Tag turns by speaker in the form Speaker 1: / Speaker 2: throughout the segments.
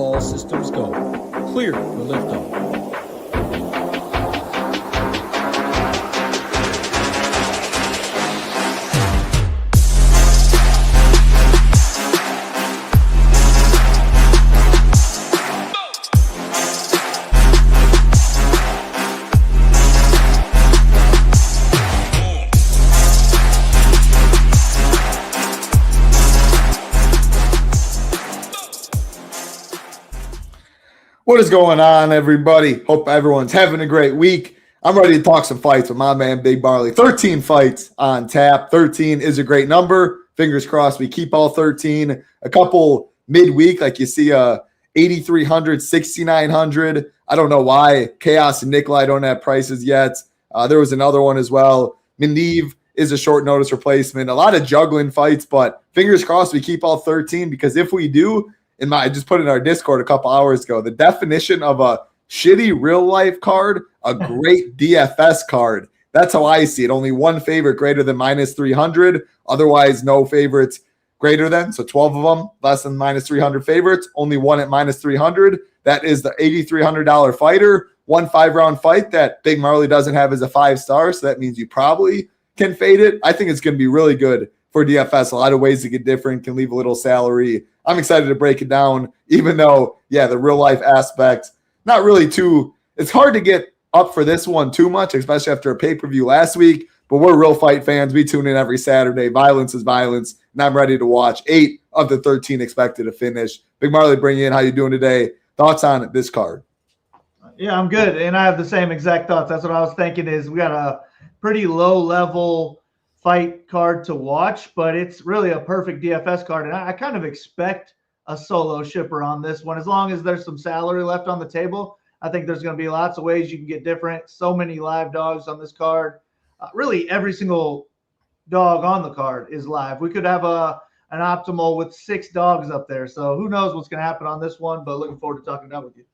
Speaker 1: All systems go. Clear for liftoff.
Speaker 2: What is going on, everybody? Hope everyone's having a great week. I'm ready to talk some fights with my man, Big Marley. 13 fights on tap. 13 is a great number. Fingers crossed we keep all 13. A couple midweek, like you see 8,300, 6,900. I don't know why. Khaos and Nicolle don't have prices yet. There was another one as well. Minev is a short notice replacement. A lot of juggling fights, but fingers crossed we keep all 13, because if we do, I just put in our Discord a couple hours ago, the definition of a shitty real life card, a great DFS card. That's how I see it. Only one favorite greater than minus 300. Otherwise, no favorites greater than. So 12 of them less than minus 300 favorites. Only one at minus 300. That is the $8,300 fighter. 1 5-round fight that Big Marley doesn't have as a 5-star. So that means you probably can fade it. I think it's going to be really good for DFS. A lot of ways to get different, can leave a little salary. I'm excited to break it down, even though, the real life aspect, not really too, it's hard to get up for this one too much, especially after a pay-per-view last week, but we're real fight fans. We tune in every Saturday. Violence is violence, and I'm ready to watch 8 of the 13 expected to finish. Big Marley, bring you in. How you doing today? Thoughts on this card?
Speaker 3: Yeah, I'm good, and I have the same exact thoughts. That's what I was thinking is we got a pretty low-level fight card to watch, but it's really a perfect DFS card. And I kind of expect a solo shipper on this one. As long as there's some salary left on the table, I think there's going to be lots of ways you can get different. So many live dogs on this card. Really, every single dog on the card is live. We could have an optimal with 6 dogs up there. So who knows what's going to happen on this one, but looking forward to talking about with you.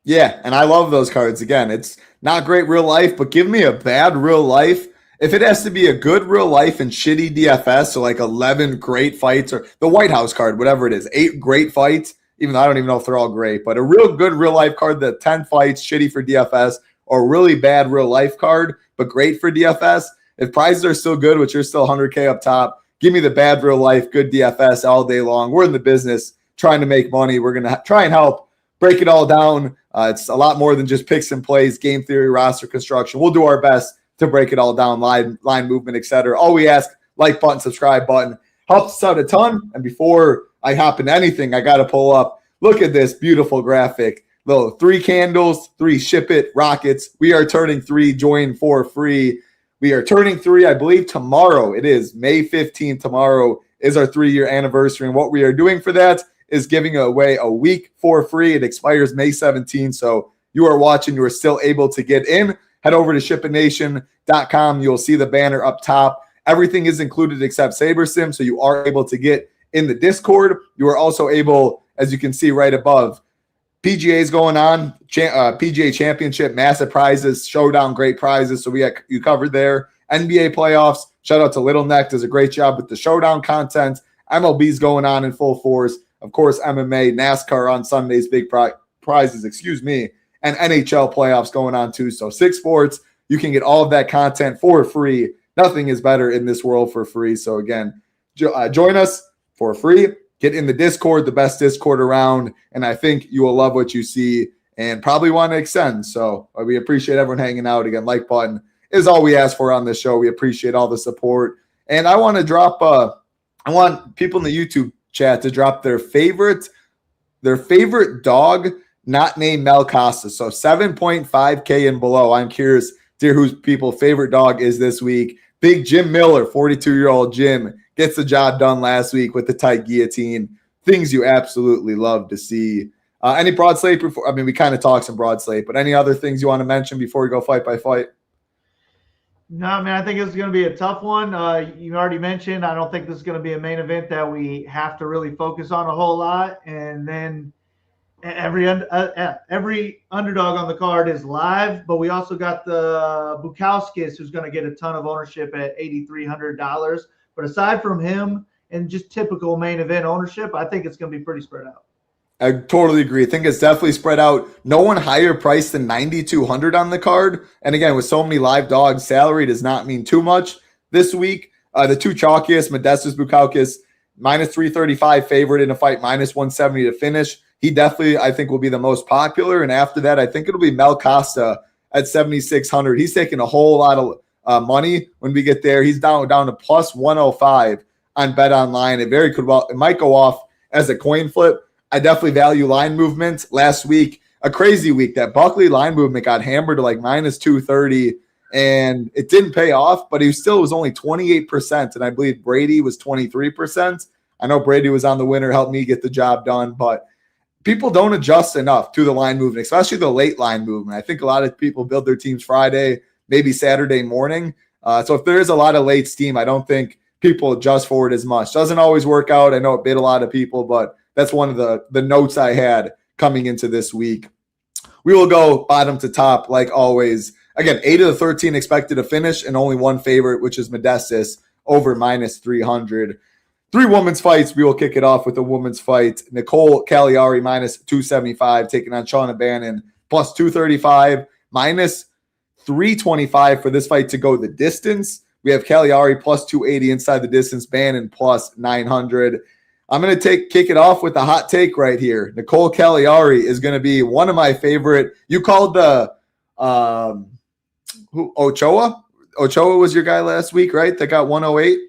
Speaker 2: Yeah, and I love those cards. Again, it's not great real life, but give me a bad real life. If it has to be a good real life and shitty DFS, so like 11 great fights, or the White House card, whatever it is, 8 great fights, even though I don't even know if they're all great, but a real good real life card, the 10 fights, shitty for DFS, or a really bad real life card, but great for DFS. If prizes are still good, which are still 100K up top, give me the bad real life, good DFS all day long. We're in the business trying to make money. We're going to try and help break it all down. It's a lot more than just picks and plays, game theory, roster construction. We'll do our best to break it all down, line movement, etc. All we ask, like button, subscribe button, helps us out a ton. And before I hop into anything, I got to pull up. Look at this beautiful graphic. Little 3 candles, 3 ship it rockets. We are turning 3, join for free. We are turning 3, I believe tomorrow. It is May 15th. Tomorrow is our 3-year anniversary. And what we are doing for that is giving away a week for free. It expires May 17th. So you are watching, you are still able to get in. Head over to shippingnation.com. You'll see the banner up top. Everything is included except SaberSim, so you are able to get in the Discord. You are also able, as you can see right above, PGA is going on, PGA Championship, massive prizes, Showdown, great prizes, so we got you covered there. NBA playoffs, shout out to Little Neck, does a great job with the Showdown content. MLB's going on in full force. Of course, MMA, NASCAR on Sundays, big prizes, and NHL playoffs going on too. So 6 sports, you can get all of that content for free. Nothing is better in this world for free. So again, join us for free. Get in the Discord, the best Discord around. And I think you will love what you see and probably want to extend. So we appreciate everyone hanging out. Again, like button is all we ask for on this show. We appreciate all the support. And I want to drop, I want people in the YouTube chat to drop their favorite dog not named Mel Costa. So 7.5K and below. I'm curious to hear whose people's favorite dog is this week. Big Jim Miller, 42-year-old Jim, gets the job done last week with the tight guillotine. Things you absolutely love to see. Any broad slate before? I mean, we kind of talked some broad slate, but any other things you want to mention before we go fight by fight?
Speaker 3: No, man, I think it's going to be a tough one. You already mentioned, I don't think this is going to be a main event that we have to really focus on a whole lot. And then every underdog on the card is live, but we also got the Bukowskis, who's going to get a ton of ownership at $8,300. But aside from him and just typical main event ownership, I think it's going to be pretty spread out.
Speaker 2: I totally agree. I think it's definitely spread out. No one higher priced than 9,200 on the card. And again, with so many live dogs, salary does not mean too much this week. The two chalkiest, Modestus Bukauskas, minus 335 favorite in a fight, minus 170 to finish. He definitely, I think, will be the most popular. And after that, I think it'll be Mel Costa at 7,600. He's taking a whole lot of money when we get there. He's down to plus 105 on Bet Online. It might go off as a coin flip. I definitely value line movement. Last week, a crazy week, that Buckley line movement got hammered to like minus 230, and it didn't pay off, but he still was only 28%, and I believe Brady was 23%. I know Brady was on the winner, helped me get the job done, but people don't adjust enough to the line movement, especially the late line movement. I think a lot of people build their teams Friday, maybe Saturday morning. So if there is a lot of late steam, I don't think people adjust for it as much. Doesn't always work out. I know it bit a lot of people, but that's one of the notes I had coming into this week. We will go bottom to top like always. Again, 8 of the 13 expected to finish and only one favorite, which is Modestus, over minus 300. 3 women's fights. We will kick it off with a women's fight. Nicolle Caliari minus 275 taking on Shauna Bannon plus 235, minus 325 for this fight to go the distance. We have Caliari plus 280 inside the distance, Bannon plus 900. I'm going to kick it off with a hot take right here. Nicolle Caliari is going to be one of my favorite. You called the Ochoa? Ochoa was your guy last week, right? That got 108.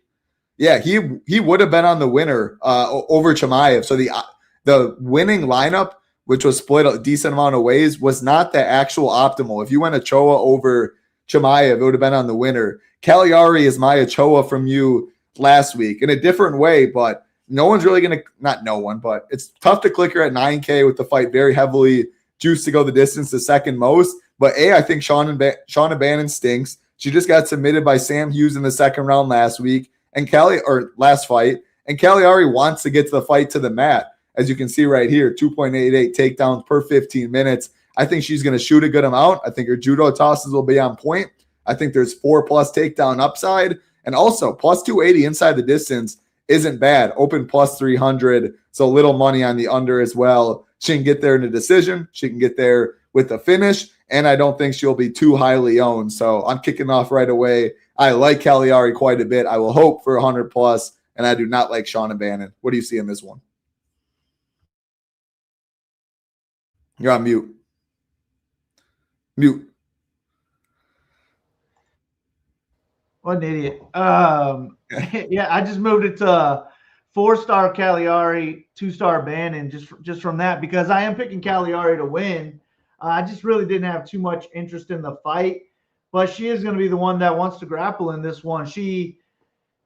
Speaker 2: Yeah, he would have been on the winner over Chimaev. So the winning lineup, which was split a decent amount of ways, was not the actual optimal. If you went Ochoa over Chimaev, it would have been on the winner. Caliari is my Ochoa from you last week in a different way, but no one's really going to – not no one, but it's tough to click her at 9K with the fight very heavily juiced to go the distance, the second most. But I think Shauna Bannon stinks. She just got submitted by Sam Hughes in the second round last week. Last fight, and Caliari wants to get to the fight to the mat. As you can see right here, 2.88 takedowns per 15 minutes. I think she's going to shoot a good amount. I think her judo tosses will be on point. I think there's 4+ takedown upside, and also plus 280 inside the distance isn't bad. Open plus 300, so little money on the under as well. She can get there in a decision. She can get there with the finish, and I don't think she'll be too highly owned. So I'm kicking off right away. I like Caliari quite a bit. I will hope for 100+, and I do not like Shauna Bannon. What do you see in this one? You're on mute. Mute.
Speaker 3: What an idiot. Yeah, I just moved it to 4-star Caliari, 2-star Bannon just from that, because I am picking Caliari to win. I just really didn't have too much interest in the fight. But she is going to be the one that wants to grapple in this one. She's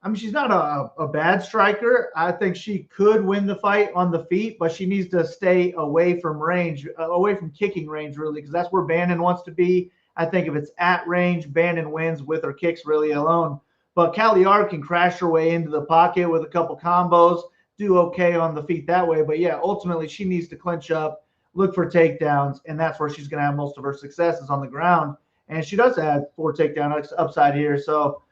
Speaker 3: not a bad striker. I think she could win the fight on the feet, but she needs to stay away from range, away from kicking range, really, because that's where Bannon wants to be. I think if it's at range, Bannon wins with her kicks really alone. But Caliari can crash her way into the pocket with a couple combos, do okay on the feet that way. But, yeah, ultimately she needs to clinch up, look for takedowns, and that's where she's going to have most of her successes on the ground. And she does add 4 takedown upside here. So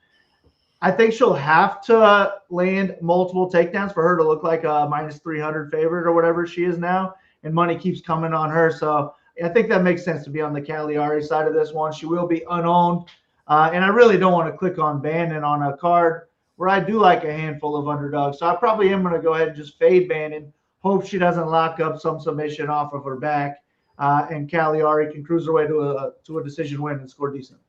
Speaker 3: I think she'll have to land multiple takedowns for her to look like a minus 300 favorite or whatever she is now. And money keeps coming on her. So I think that makes sense to be on the Caliari side of this one. She will be unowned. And I really don't want to click on Bannon on a card where I do like a handful of underdogs. So I probably am going to go ahead and just fade Bannon. Hope she doesn't lock up some submission off of her back. And Caliari can cruise her way to a decision win and score decent.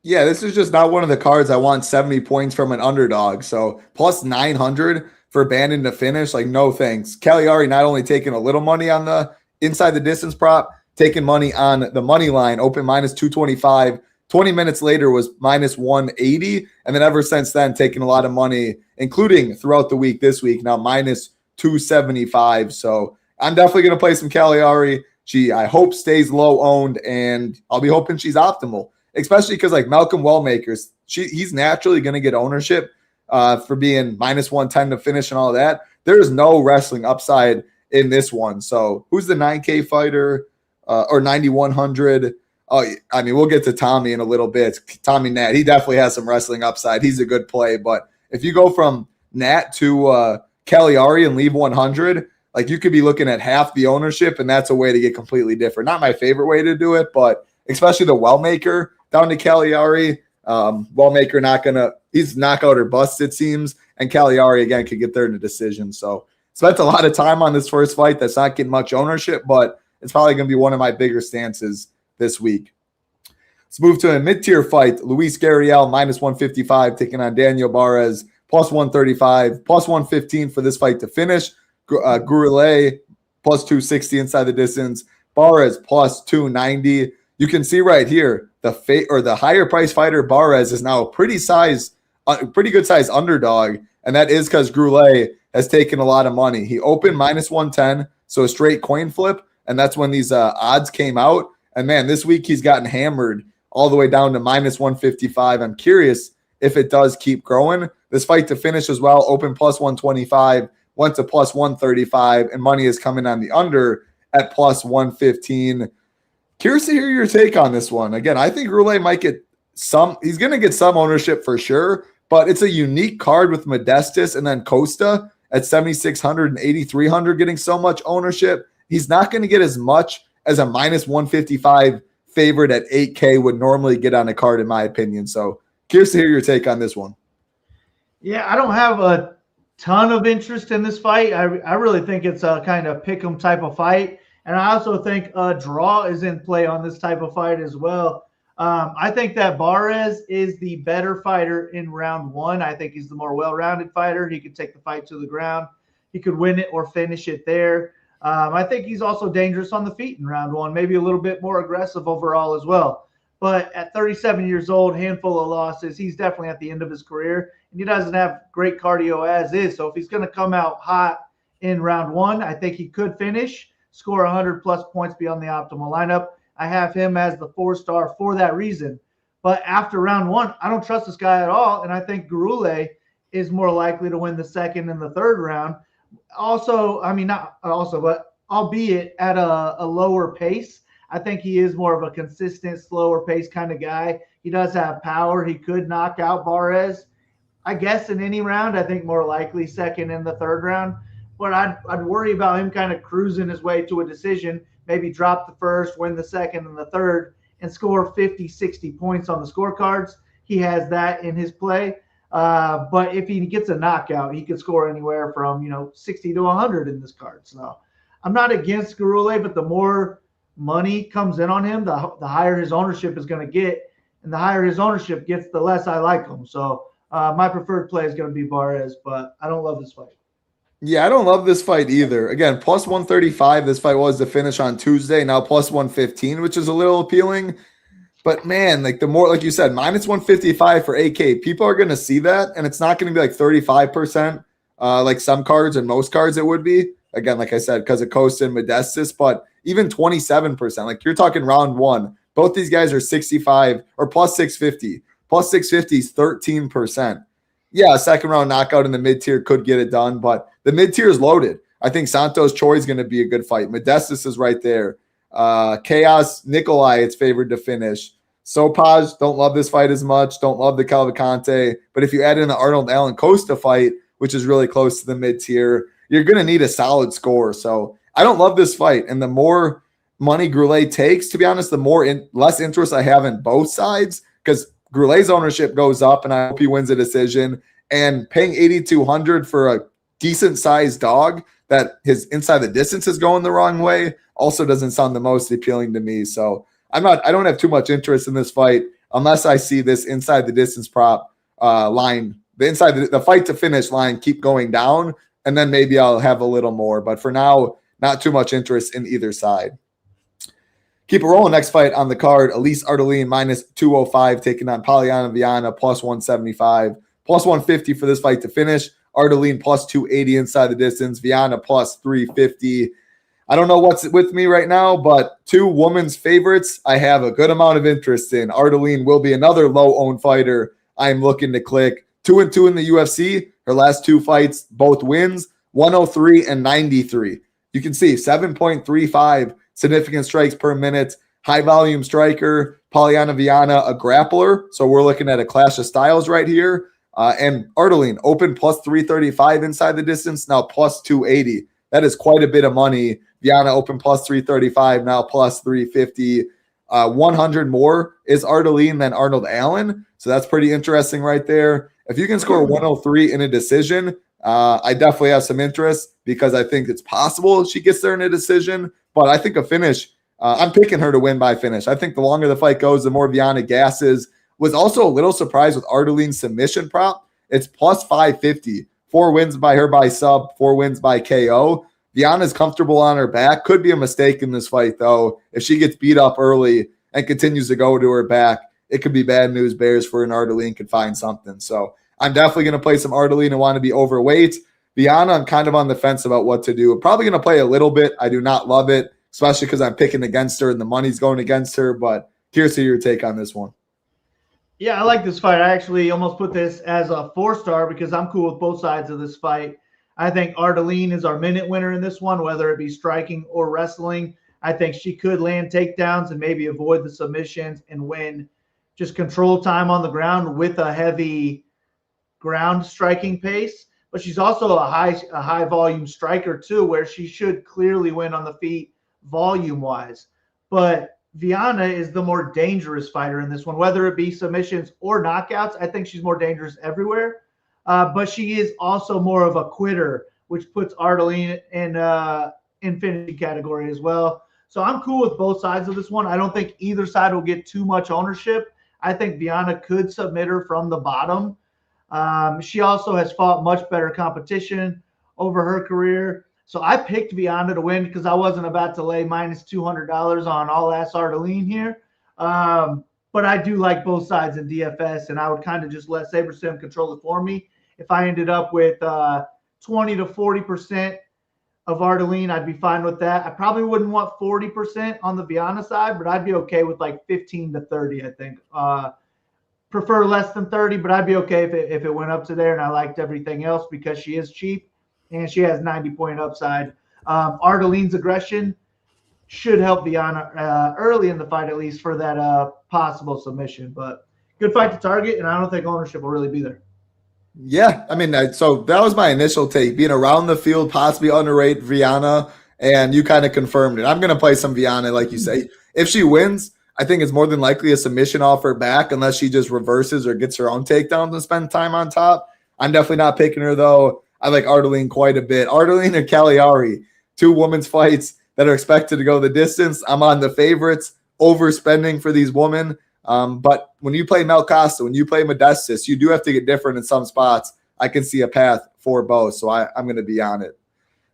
Speaker 2: Yeah, this is just not one of the cards I want 70 points from an underdog. So plus 900 for Bannon to finish, like no thanks. Caliari not only taking a little money on the inside the distance prop, taking money on the money line, open minus 225. 20 minutes later was minus 180. And then ever since then, taking a lot of money, including throughout the week this week, now minus 275. So I'm definitely going to play some Caliari. She, I hope, stays low owned, and I'll be hoping she's optimal, especially because like Malcolm Wellmakers, he's naturally going to get ownership for being minus 110 to finish and all that. There is no wrestling upside in this one. So who's the 9K fighter or 9,100? Oh, I mean, we'll get to Tommy in a little bit. Tommy Nat, he definitely has some wrestling upside. He's a good play. But if you go from Nat to Caliari and leave 100, like you could be looking at half the ownership, and that's a way to get completely different. Not my favorite way to do it, but especially the Wellmaker down to Caliari. Wellmaker he's knockout or bust, it seems, and Caliari again could get there in a decision. So spent a lot of time on this first fight that's not getting much ownership, but it's probably going to be one of my bigger stances this week. Let's move to a mid-tier fight. Luis Gariel minus 155 taking on Daniel Barez plus 135, plus 115 for this fight to finish. Gurule plus 260 inside the distance. Barez plus 290. You can see right here the higher price fighter Barez is now a pretty good size underdog, and that is because Gurule has taken a lot of money. He opened minus 110, so a straight coin flip, and that's when these odds came out. And man, this week he's gotten hammered all the way down to minus 155. I'm curious if it does keep growing. This fight to finish as well, open plus 125, went to plus 135, and money is coming on the under at plus 115. Curious to hear your take on this one. Again, I think Gurule might get he's going to get some ownership for sure, but it's a unique card with Modestus and then Costa at 7,600 and 8,300 getting so much ownership. He's not going to get as much as a minus 155 favorite at 8K would normally get on a card, in my opinion. So curious to hear your take on this one.
Speaker 3: Yeah, I don't have a ton of interest in this fight. I really think it's a kind of pick 'em type of fight. And I also think a draw is in play on this type of fight as well. I think that Barez is the better fighter in round one. I think he's the more well-rounded fighter. He could take the fight to the ground. He could win it or finish it there. I think he's also dangerous on the feet in round one, maybe a little bit more aggressive overall as well. But at 37 years old, handful of losses, he's definitely at the end of his career, and he doesn't have great cardio as is. So if he's going to come out hot in round one, I think he could finish, score 100-plus points beyond the optimal lineup. I have him as the 4-star for that reason. But after round one, I don't trust this guy at all, and I think Gurule is more likely to win the second and the third round. Also, I mean, not also, but albeit at a lower pace. I think he is more of a consistent, slower pace kind of guy. He does have power. He could knock out Barez, I guess, in any round. I think more likely second and the third round. But I'd worry about him kind of cruising his way to a decision, maybe drop the first, win the second and the third, and score 50, 60 points on the scorecards. He has that in his play. But if he gets a knockout, he could score anywhere from 60 to 100 in this card. So I'm not against Gurule, but the more money comes in on him, the higher his ownership is going to get, and the higher his ownership gets, the less I like him. So my preferred play is going to be Barez, but I don't love this fight.
Speaker 2: Yeah, I don't love this fight either. Again, plus 135, this fight was to finish on Tuesday, now plus 115, which is a little appealing. But man, like the more, like you said, minus 155 for AK, people are going to see that, and it's not going to be like 35%, like some cards and most cards it would be. Again, like I said, because of Costa and Modestus, but even 27%. Like you're talking round one. Both these guys are 65 or plus 650. Plus 650 is 13%. Yeah, a second round knockout in the mid-tier could get it done, but the mid-tier is loaded. I think Santos Choi is going to be a good fight. Modestus is right there. Khaos, Nikolay, it's favored to finish. Sopaj, don't love this fight as much. Don't love the Cavalcanti. But if you add in the Ardelean Costa fight, which is really close to the mid-tier, you're going to need a solid score. So I don't love this fight. And the more money Gurule takes, to be honest, the less interest I have in both sides, because Grule's ownership goes up, and I hope he wins a decision. And paying 8,200 for a decent-sized dog that his inside the distance is going the wrong way also doesn't sound the most appealing to me. So I don't have too much interest in this fight unless I see this inside the distance prop line, the fight to finish line keep going down, and then maybe I'll have a little more. But for now, not too much interest in either side. Keep it rolling. Next fight on the card, Elise Ardelean minus 205 taking on Polyana Viana plus 175, plus 150 for this fight to finish. Ardelean plus 280 inside the distance. Viana plus 350. I don't know what's with me right now, but two women's favorites I have a good amount of interest in. Ardelean will be another low-owned fighter I'm looking to click. 2-2 in the UFC. Her last two fights, both wins, 103 and 93. You can see 7.35 significant strikes per minute. High-volume striker. Polyana Viana, a grappler. So we're looking at a clash of styles right here. And Ardelean, open plus 335 inside the distance, now plus 280. That is quite a bit of money. Viana open plus 335, now plus 350. 100 more is Ardelean than Arnold Allen. So that's pretty interesting right there. If you can score 103 in a decision, I definitely have some interest because I think it's possible she gets there in a decision. But I think a finish, I'm picking her to win by finish. I think the longer the fight goes, the more Viana gasses. Was also a little surprised with Ardelean's submission prop. It's plus 550. 4 wins by her by sub, 4 wins by KO. Viana's comfortable on her back. Could be a mistake in this fight, though. If she gets beat up early and continues to go to her back, it could be bad news bears for an Ardelean could find something. So I'm definitely going to play some Ardelean and want to be overweight. Viana, I'm kind of on the fence about what to do. I'm probably going to play a little bit. I do not love it, especially because I'm picking against her and the money's going against her. But curious to your take on this one.
Speaker 3: Yeah, I like this fight. I actually almost put this as a 4-star because I'm cool with both sides of this fight. I think Ardelean is our minute winner in this one, whether it be striking or wrestling. I think she could land takedowns and maybe avoid the submissions and win just control time on the ground with a heavy ground striking pace. But she's also a high volume striker too, where she should clearly win on the feet volume wise. But Viana is the more dangerous fighter in this one, whether it be submissions or knockouts. I think she's more dangerous everywhere. But she is also more of a quitter, which puts Ardelean in finishing category as well. So I'm cool with both sides of this one. I don't think either side will get too much ownership. I think Viana could submit her from the bottom. She also has fought much better competition over her career. So I picked Viana to win because I wasn't about to lay minus $200 on all-ass Ardelean here. But I do like both sides in DFS, and I would kind of just let SaberSim control it for me. If I ended up with 20 to 40% of Ardelean, I'd be fine with that. I probably wouldn't want 40% on the Viana side, but I'd be okay with like 15 to 30, I think. Prefer less than 30, but I'd be okay if it went up to there, and I liked everything else because she is cheap and she has 90-point upside. Ardelean's aggression should help Viana early in the fight, at least for that possible submission. But good fight to target, and I don't think ownership will really be there.
Speaker 2: Yeah, I mean, so that was my initial take, being around the field, possibly underrate Viana, and you kind of confirmed it. I'm going to play some Viana, like you say. If she wins, I think it's more than likely a submission off her back unless she just reverses or gets her own takedowns and spend time on top. I'm definitely not picking her, though. I like Ardelean quite a bit. Ardelean or Caliari, 2 women's fights that are expected to go the distance. I'm on the favorites, overspending for these women. But when you play Mel Costa, when you play Modestus, you do have to get different in some spots. I can see a path for both, so I'm going to be on it.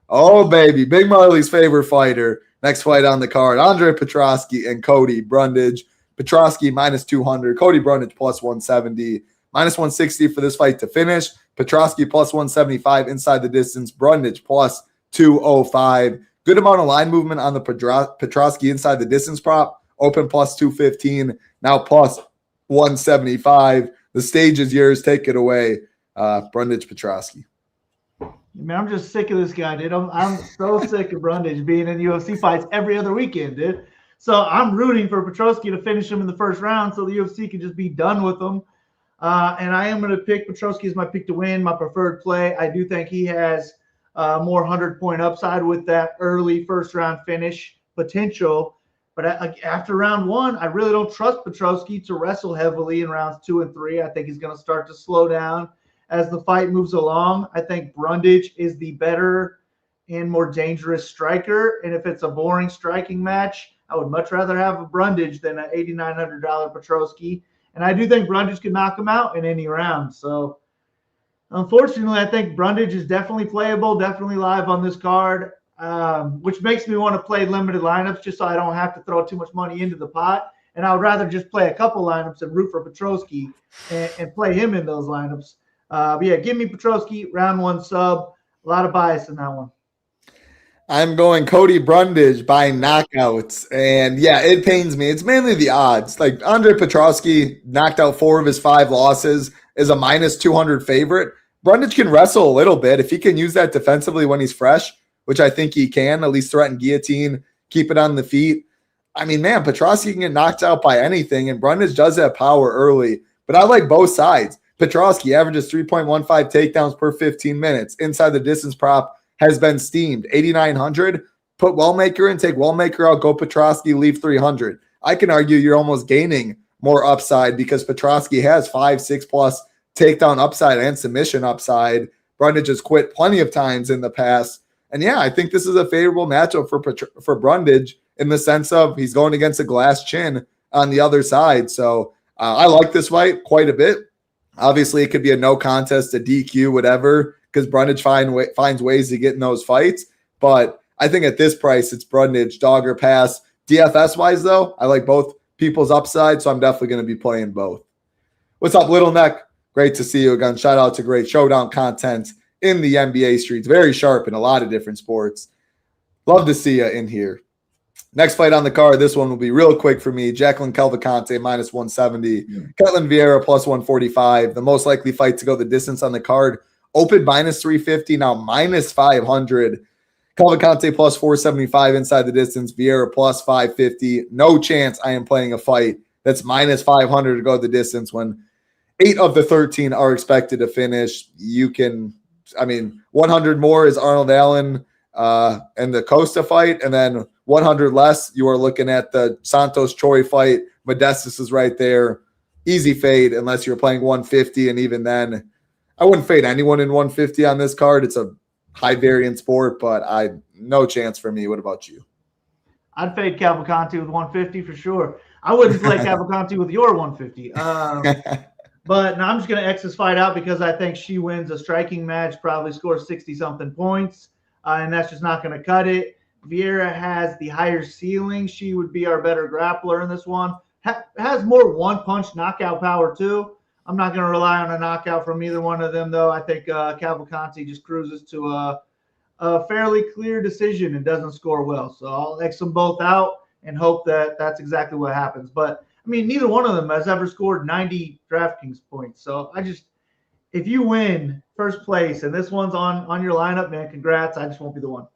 Speaker 2: Oh, baby, Big Marley's favorite fighter. Next fight on the card, Andre Petroski and Cody Brundage. Petroski minus 200, Cody Brundage plus 170, minus 160 for this fight to finish. Petroski plus 175 inside the distance, Brundage plus 205. Good amount of line movement on the Petroski inside the distance prop. Open plus 215, now plus 175. The stage is yours. Take it away, Brundage Petroski.
Speaker 3: Man, I'm just sick of this guy, dude. I'm so sick of Brundage being in UFC fights every other weekend, dude. So I'm rooting for Petroski to finish him in the first round so the UFC can just be done with him. And I am going to pick Petroski as my pick to win, my preferred play. I do think he has more 100-point upside with that early first-round finish potential. But after round 1, I really don't trust Petroski to wrestle heavily in rounds 2 and 3. I think he's going to start to slow down as the fight moves along. I think Brundage is the better and more dangerous striker. And if it's a boring striking match, I would much rather have a Brundage than an $8,900 Petroski. And I do think Brundage could knock him out in any round. So, unfortunately, I think Brundage is definitely playable, definitely live on this card, which makes me want to play limited lineups just so I don't have to throw too much money into the pot. And I would rather just play a couple lineups and root for Petroski and play him in those lineups. But yeah, give me Petroski, round 1 sub. A lot of bias in that one.
Speaker 2: I'm going Cody Brundage by knockouts. And yeah, it pains me. It's mainly the odds. Like Andre Petroski knocked out 4 of his 5 losses, is a minus 200 favorite. Brundage can wrestle a little bit. If he can use that defensively when he's fresh, which I think he can, at least threaten guillotine, keep it on the feet. I mean, man, Petroski can get knocked out by anything, and Brundage does have power early. But I like both sides. Petroski averages 3.15 takedowns per 15 minutes. Inside the distance prop has been steamed. 8,900. Put Wellmaker in, take Wellmaker out, go Petroski, leave 300. I can argue you're almost gaining more upside because Petroski has 5-6 plus takedown upside and submission upside. Brundage has quit plenty of times in the past. And yeah, I think this is a favorable matchup for Brundage in the sense of he's going against a glass chin on the other side. So I like this fight quite a bit. Obviously, it could be a no contest, a DQ, whatever, because Brundage finds ways to get in those fights. But I think at this price, it's Brundage, dog or pass. DFS-wise, though, I like both people's upside, so I'm definitely going to be playing both. What's up, Little Neck? Great to see you again. Shout out to great showdown content in the NBA streets. Very sharp in a lot of different sports. Love to see you in here. Next fight on the card, this one will be real quick for me. Jacqueline Cavalcanti, minus 170. Ketlen Vieira, plus 145. The most likely fight to go the distance on the card. Open minus 350, now minus 500. Cavalcanti plus 475 inside the distance. Vieira plus 550. No chance I am playing a fight that's minus 500 to go the distance when 8 of the 13 are expected to finish. 100 more is Ardelean and the Costa fight, and then 100 less, you are looking at the Santos Choi fight. Modestus is right there. Easy fade unless you're playing 150, and even then, I wouldn't fade anyone in 150 on this card. It's a high variance sport, but no chance for me. What about you?
Speaker 3: I'd fade Cavalcanti with 150 for sure. I wouldn't play Cavalcanti with your 150. But no, I'm just going to X this fight out because I think she wins a striking match, probably scores 60-something points, and that's just not going to cut it. Vieira has the higher ceiling. She would be our better grappler in this one. Has more one-punch knockout power, too. I'm not going to rely on a knockout from either one of them, though. I think Cavalcanti just cruises to a fairly clear decision and doesn't score well. So I'll X them both out and hope that that's exactly what happens. But, neither one of them has ever scored 90 DraftKings points. So if you win first place and this one's on your lineup, man, congrats. I just won't be the one.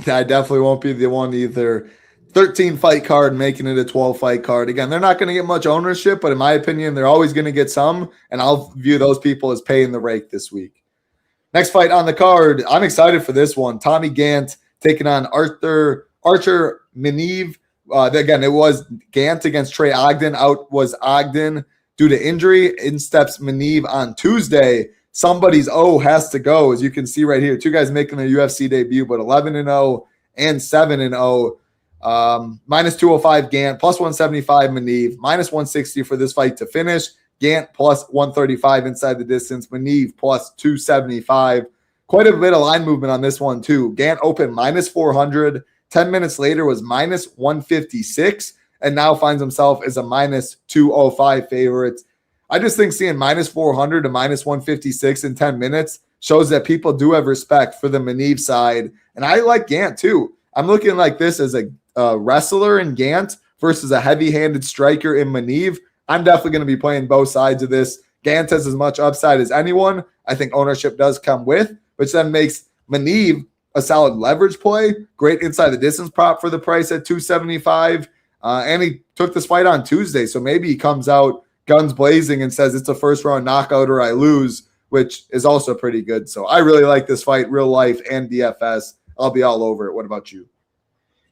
Speaker 2: I definitely won't be the one either. 13 fight card, making it a 12 fight card. Again, they're not going to get much ownership, but in my opinion, they're always going to get some, and I'll view those people as paying the rake this week. Next fight on the card, I'm excited for this one. Tommy Gantt taking on Artur Minev. Again, it was Gantt against Trey Ogden. Out was Ogden due to injury. In steps Minev on Tuesday. Somebody's O has to go, as you can see right here. Two guys making their UFC debut, but 11-0 and 7-0. Minus 205 Gantt, plus 175 Minev, minus 160 for this fight to finish. Gantt plus 135 inside the distance. Minev plus 275. Quite a bit of line movement on this one, too. Gantt opened minus 400. 10 minutes later was minus 156, and now finds himself as a minus 205 favorite. I just think seeing minus 400 to minus 156 in 10 minutes shows that people do have respect for the Minev side. And I like Gantt, too. I'm looking like this as a wrestler in Gantt versus a heavy-handed striker in Minev. I'm definitely going to be playing both sides of this. Gantt has as much upside as anyone. I think ownership does come with, which then makes Minev a solid leverage play. Great inside the distance prop for the price at 275. And he took this fight on Tuesday, so maybe he comes out guns blazing and says it's a first-round knockout or I lose, which is also pretty good. So I really like this fight, real life and DFS. I'll be all over it. What about you?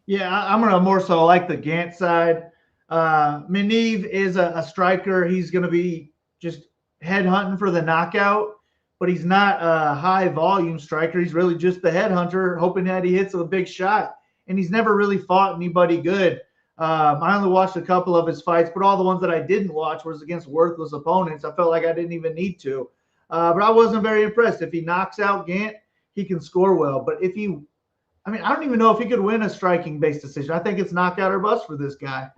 Speaker 3: Yeah, I'm going to more so like the Gantt side. Minev is a striker. He's going to be just headhunting for the knockout, but he's not a high-volume striker. He's really just the headhunter, hoping that he hits a big shot. And he's never really fought anybody good. I only watched a couple of his fights, but all the ones that I didn't watch was against worthless opponents. I felt like I didn't even need to. But I wasn't very impressed. If he knocks out Gantt, he can score well. But if he – I don't even know if he could win a striking-based decision. I think it's knockout or bust for this guy.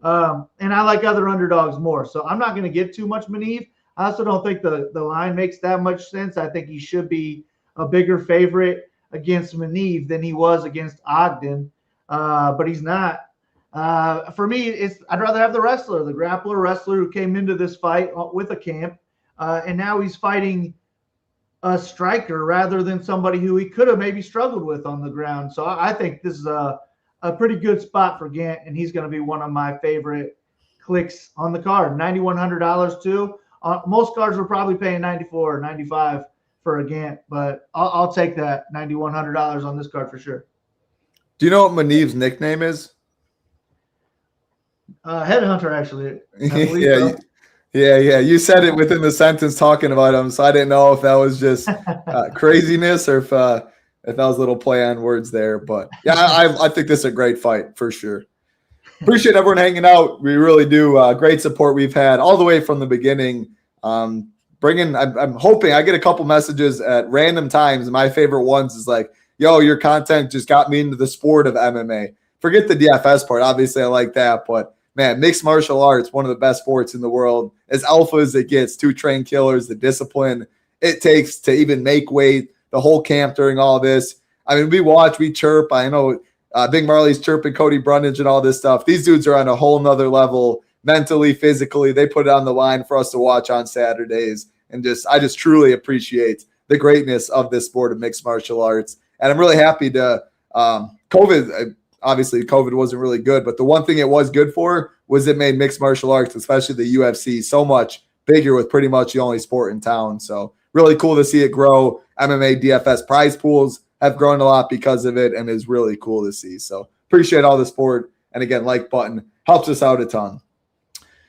Speaker 3: And I like other underdogs more. So I'm not going to get too much Minev. I also don't think the line makes that much sense. I think he should be a bigger favorite against Minev than he was against Ogden. But he's not. For me, I'd rather have the wrestler, the grappler wrestler who came into this fight with a camp, and now he's fighting a striker rather than somebody who he could have maybe struggled with on the ground. So I think this is a pretty good spot for Gantt, and he's going to be one of my favorite clicks on the card. $9,100 too. Most cards are probably paying $94 or $95 for a Gantt, but I'll take that $9,100 on this card for sure.
Speaker 2: Do you know what Minev's nickname is?
Speaker 3: Headhunter, actually. I believe
Speaker 2: Yeah,
Speaker 3: so.
Speaker 2: yeah. You said it within the sentence talking about him, so I didn't know if that was just craziness or if that was a little play on words there. But yeah, I think this is a great fight for sure. Appreciate everyone hanging out. We really do. Great support we've had all the way from the beginning. I'm hoping I get a couple messages at random times. My favorite ones is like, yo, your content just got me into the sport of MMA. Forget the DFS part. Obviously, I like that. But, man, mixed martial arts, one of the best sports in the world. As alpha as it gets, 2 trained killers, the discipline it takes to even make weight, the whole camp during all this. I mean, we watch, we chirp. I know Big Marley's chirping Cody Brundage and all this stuff. These dudes are on a whole nother level mentally, physically. They put it on the line for us to watch on Saturdays. And I just truly appreciate the greatness of this sport of mixed martial arts. And I'm really happy to COVID. Obviously, COVID wasn't really good, but the one thing it was good for was it made mixed martial arts, especially the UFC, so much bigger with pretty much the only sport in town. So really cool to see it grow. MMA DFS prize pools have grown a lot because of it, and is really cool to see. So appreciate all the support. And again, like button helps us out a ton.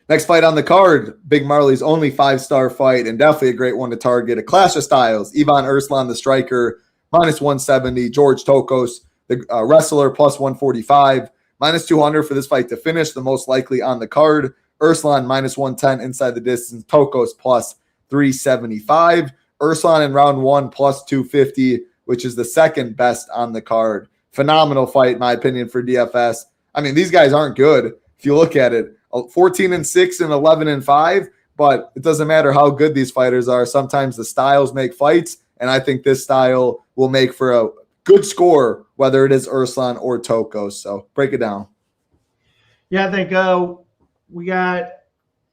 Speaker 2: Next fight on the card, Big Marley's only 5-star fight, and definitely a great one to target. A clash of styles. Ivan Erslan, the striker, -170. George Tokkos, the wrestler, +145. -200 for this fight to finish, the most likely on the card. Erslan, -110 inside the distance. Tokkos, +375. Erslan in round 1, +250, which is the second best on the card. Phenomenal fight, in my opinion, for DFS. I mean, these guys aren't good if you look at it. 14-6 and 11-5, but it doesn't matter how good these fighters are. Sometimes the styles make fights, and I think this style will make for a good score, whether it is Erslan or Tokkos. So break it down.
Speaker 3: Yeah, I think we got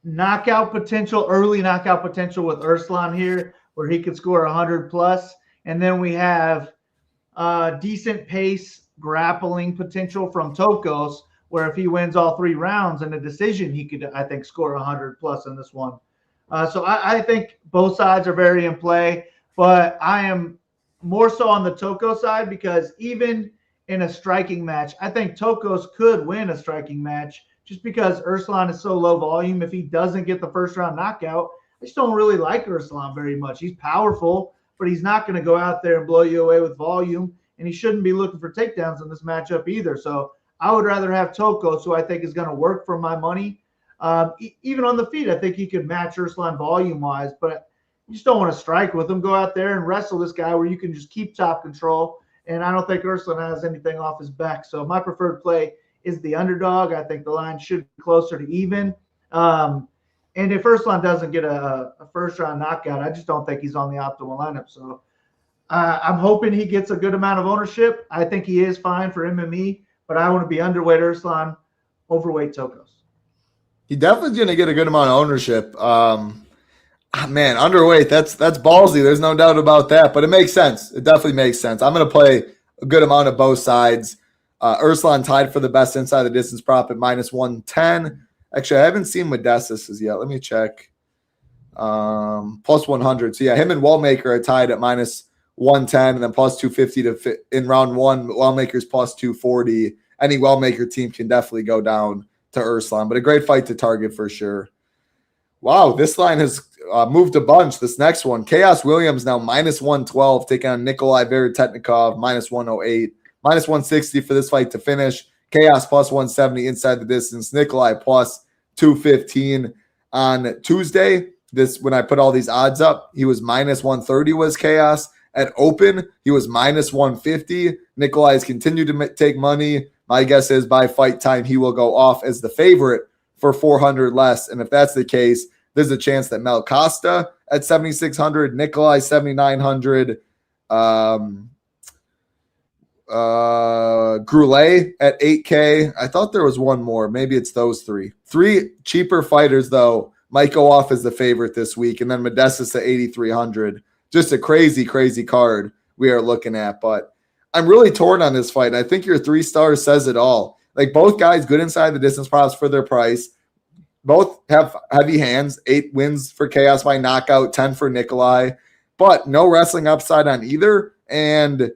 Speaker 3: knockout potential, early knockout potential with Erslan here, where he could score 100+. And then we have decent pace grappling potential from Tokkos, where if he wins all 3 rounds in a decision, he could, I think, score 100+ in this one. So I think both sides are very in play, but I am more so on the Tokkos side because even in a striking match, I think Tokkos could win a striking match just because Erslan is so low volume. If he doesn't get the first round knockout, I just don't really like Erslan very much. He's powerful, but he's not going to go out there and blow you away with volume, and he shouldn't be looking for takedowns in this matchup either. So I would rather have Tokkos, who I think is going to work for my money. Even on the feet, I think he could match Erslan volume-wise, but you just don't want to strike with him. Go out there and wrestle this guy where you can just keep top control, and I don't think Erslan has anything off his back. So my preferred play is the underdog. I think the line should be closer to even. And if Erslan doesn't get a first-round knockout, I just don't think he's on the optimal lineup. So I'm hoping he gets a good amount of ownership. I think he is fine for MME, but I want to be underweight Erslan, overweight Tokkos.
Speaker 2: He definitely going to get a good amount of ownership. Man, underweight, that's ballsy. There's no doubt about that, but it makes sense. It definitely makes sense. I'm going to play a good amount of both sides. Erslan tied for the best inside the distance prop at -110. Actually, I haven't seen Modestus's yet. Let me check. +100. So, yeah, him and Wellmaker are tied at -110 and then +250 in round 1. Wellmaker's +240. Any Wellmaker team can definitely go down to Erslan, but a great fight to target for sure. Wow, this line has moved a bunch. This next one, Khaos Williams now -112, taking on Nikolay Veretennikov, -108. -160 for this fight to finish. Khaos +170 inside the distance. Nikolay +215 on Tuesday. When I put all these odds up, he was -130 was Khaos. At open, he was -150. Nikolay has continued to take money. My guess is by fight time, he will go off as the favorite for 400 less. And if that's the case, there's a chance that Mel Costa at 7,600, Nikolay 7,900, Gurule at 8K. I thought there was one more. Maybe it's those three. 3 cheaper fighters, though, might go off as the favorite this week. And then Modestus at 8,300. Just a crazy, crazy card we are looking at. But I'm really torn on this fight. I think your 3 stars says it all. Like, both guys good inside the distance props for their price. Both have heavy hands. 8 wins for Khaos by knockout, 10 for Nikolay. but no wrestling upside on either. And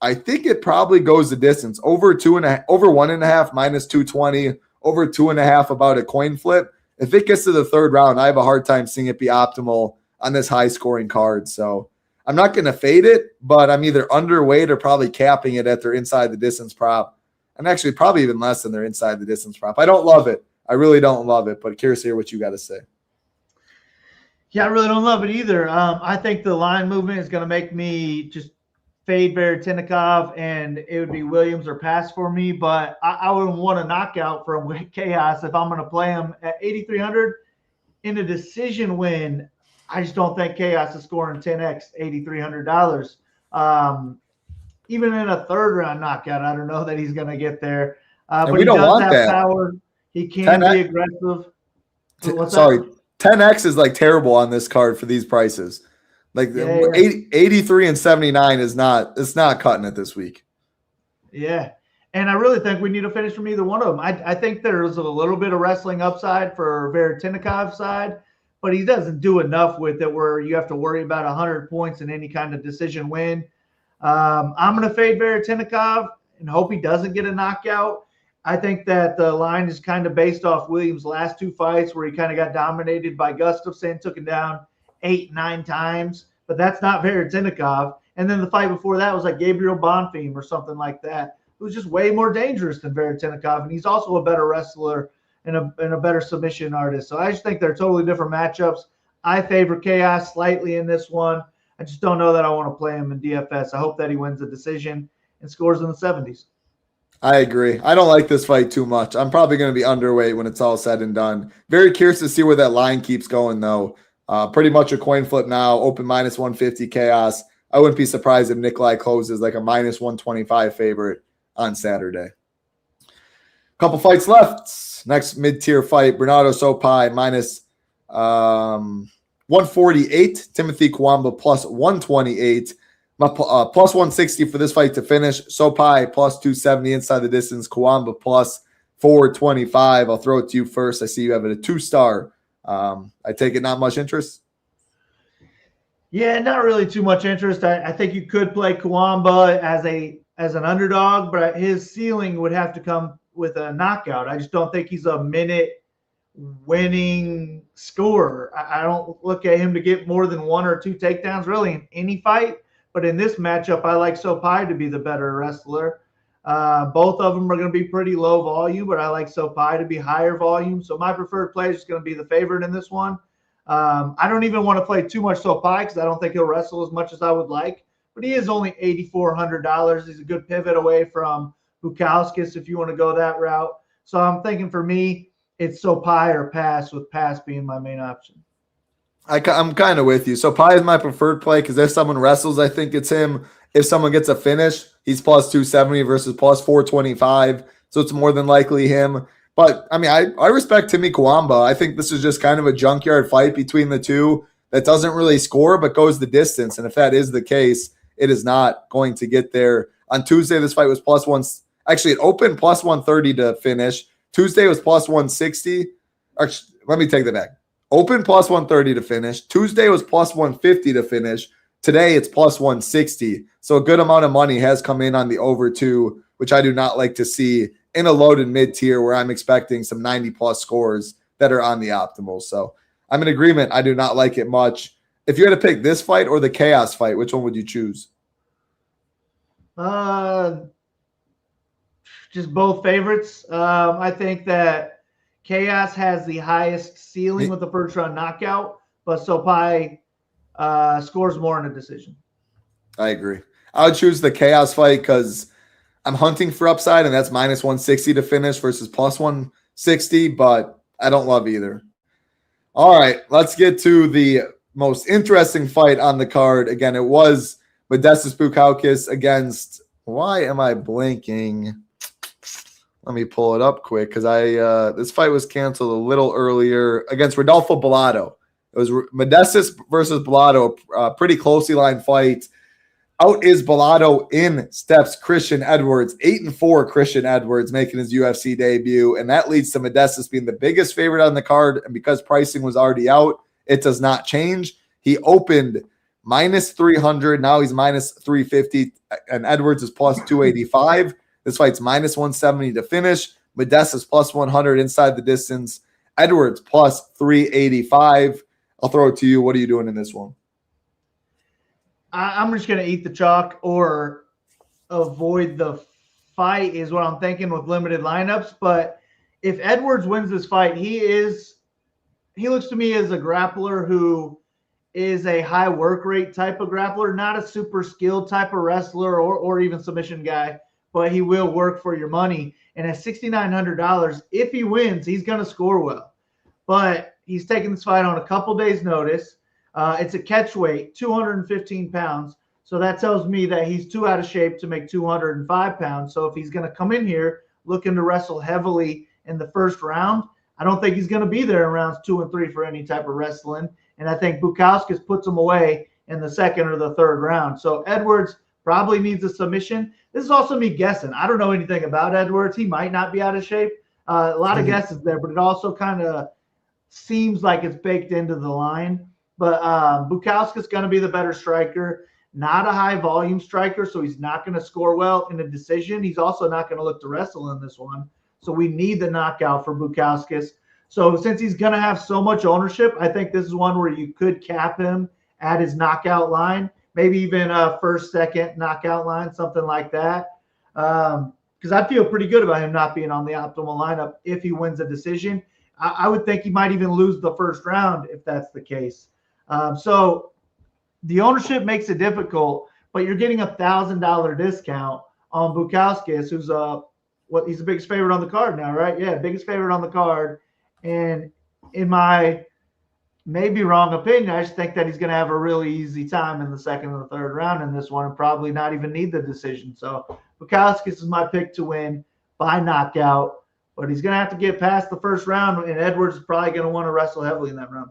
Speaker 2: I think it probably goes the distance. Over 1.5 minus 220, over 2.5 about a coin flip. If it gets to the third round, I have a hard time seeing it be optimal on this high scoring card. So I'm not going to fade it, but I'm either underweight or probably capping it at their inside the distance prop. And actually probably even less than their inside the distance prop. I don't love it. I really don't love it, but curious to hear what you got to say.
Speaker 3: Yeah, I really don't love it either. I think the line movement is going to make me just fade Veretennikov, and it would be Williams or pass for me. But I wouldn't want a knockout from Khaos if I'm going to play him at 8,300 in a decision win. I just don't think Khaos is scoring 10x $8,300. Even in a third round knockout, I don't know that he's going to get there. But
Speaker 2: we don't want that.
Speaker 3: Power. He can be aggressive.
Speaker 2: Sorry, 10x is like terrible on this card for these prices. Like 83 and 79 is not cutting it this week.
Speaker 3: Yeah. And I really think we need a finish from either one of them. I think there's a little bit of wrestling upside for Veretennikov's side, but he doesn't do enough with it where you have to worry about 100 points in any kind of decision win. I'm going to fade Veretennikov and hope he doesn't get a knockout. I think that the line is kind of based off Williams' last two fights where he kind of got dominated by Gustafsson, took him down 8-9 times, but that's not Veretennikov. And then the fight before that was like Gabriel Bonfim or something like that. It was just way more dangerous than Veretennikov, and he's also a better wrestler and a better submission artist. So I just think they're totally different matchups. I favor Khaos slightly in this one. I just don't know that I want to play him in DFS. I hope that he wins the decision and scores in the 70s.
Speaker 2: I agree. I don't like this fight too much. I'm probably going to be underweight when it's all said and done. Very curious to see where that line keeps going, though. Pretty much a coin flip now, open minus 150 Khaos. I wouldn't be surprised if Nikolay closes like a minus 125 favorite on Saturday. Couple fights left. Next mid-tier fight, Bernardo Sopai minus 148. Timothy Kawamba plus 128. Plus 160 for this fight to finish. Sopai plus 270 inside the distance. Kawamba plus 425. I'll throw it to you first. I see you have it a 2-star. I take it not much interest.
Speaker 3: Yeah, not really too much interest. I think you could play Kawamba as an underdog, but his ceiling would have to come with a knockout. I just don't think he's a minute winning scorer. I don't look at him to get more than 1 or 2 takedowns really in any fight. But in this matchup, I like Sopai to be the better wrestler. Both of them are going to be pretty low volume, but I like Sopai to be higher volume. So my preferred play is going to be the favorite in this one. I don't even want to play too much Sopai because I don't think he'll wrestle as much as I would like. But he is only $8,400. He's a good pivot away from Bukauskas if you want to go that route. So I'm thinking for me, it's Sopai or pass, with pass being my main option.
Speaker 2: I'm kind of with you. So Pi is my preferred play because if someone wrestles, I think it's him. If someone gets a finish, he's plus 270 versus plus 425. So it's more than likely him. But, I mean, I respect Timmy Kawamba. I think this is just kind of a junkyard fight between the two that doesn't really score but goes the distance. And if that is the case, it is not going to get there. On Tuesday, this fight was plus one. Actually, it opened plus 130 to finish. Tuesday was plus 160. Actually, let me take that back. Open plus 130 to finish. Tuesday was plus 150 to finish. Today it's plus 160. So a good amount of money has come in on the over 2, which I do not like to see in a loaded mid-tier where I'm expecting some 90-plus scores that are on the optimal. So I'm in agreement. I do not like it much. If you had to pick this fight or the Khaos fight, which one would you choose?
Speaker 3: Just both favorites. I think that Khaos has the highest ceiling with the first round knockout, but Sopai scores more in a decision.
Speaker 2: I agree. I would choose the Khaos fight because I'm hunting for upside, and that's minus 160 to finish versus plus 160, but I don't love either. All right, let's get to the most interesting fight on the card. Again, it was Modestas Bukauskas against – why am I blanking? Let me pull it up quick because this fight was canceled a little earlier against Rodolfo Bellato. It was Modestas versus Bellato, a pretty closely lined fight. Out is Bellato in steps Christian Edwards, 8-4 Christian Edwards making his UFC debut, and that leads to Modestas being the biggest favorite on the card. And because pricing was already out, it does not change. He opened minus 300. Now he's minus 350, and Edwards is plus 285. This fight's minus 170 to finish. Modestas plus 100 inside the distance. Edwards plus 385. I'll throw it to you. What are you doing in this one?
Speaker 3: I'm just going to eat the chalk or avoid the fight is what I'm thinking with limited lineups. But if Edwards wins this fight, he looks to me as a grappler who is a high work rate type of grappler, not a super skilled type of wrestler or even submission guy, but he will work for your money. And at $6,900, if he wins, he's going to score well. But he's taking this fight on a couple days' notice. It's a catch weight, 215 pounds. So that tells me that he's too out of shape to make 205 pounds. So if he's going to come in here looking to wrestle heavily in the first round, I don't think he's going to be there in rounds 2 and 3 for any type of wrestling. And I think Bukauskas puts him away in the second or the third round. So Edwards probably needs a submission. This is also me guessing. I don't know anything about Edwards. He might not be out of shape. A lot of guesses there, but it also kind of seems like it's baked into the line. But Bukauskas is going to be the better striker, not a high volume striker, so he's not going to score well in a decision. He's also not going to look to wrestle in this one. So we need the knockout for Bukauskas. So since he's going to have so much ownership, I think this is one where you could cap him at his knockout line, maybe even a first, second knockout line, something like that. Because I feel pretty good about him not being on the optimal lineup if he wins a decision. I would think he might even lose the first round if that's the case. So the ownership makes it difficult, but you're getting $1,000 discount on Bukauskas, who's he's the biggest favorite on the card now, right? Yeah, biggest favorite on the card. And in my maybe wrong opinion, I just think that he's going to have a really easy time in the second and the third round in this one and probably not even need the decision. So Bukauskas is my pick to win by knockout, but he's going to have to get past the first round, and Edwards is probably going to want to wrestle heavily in that round.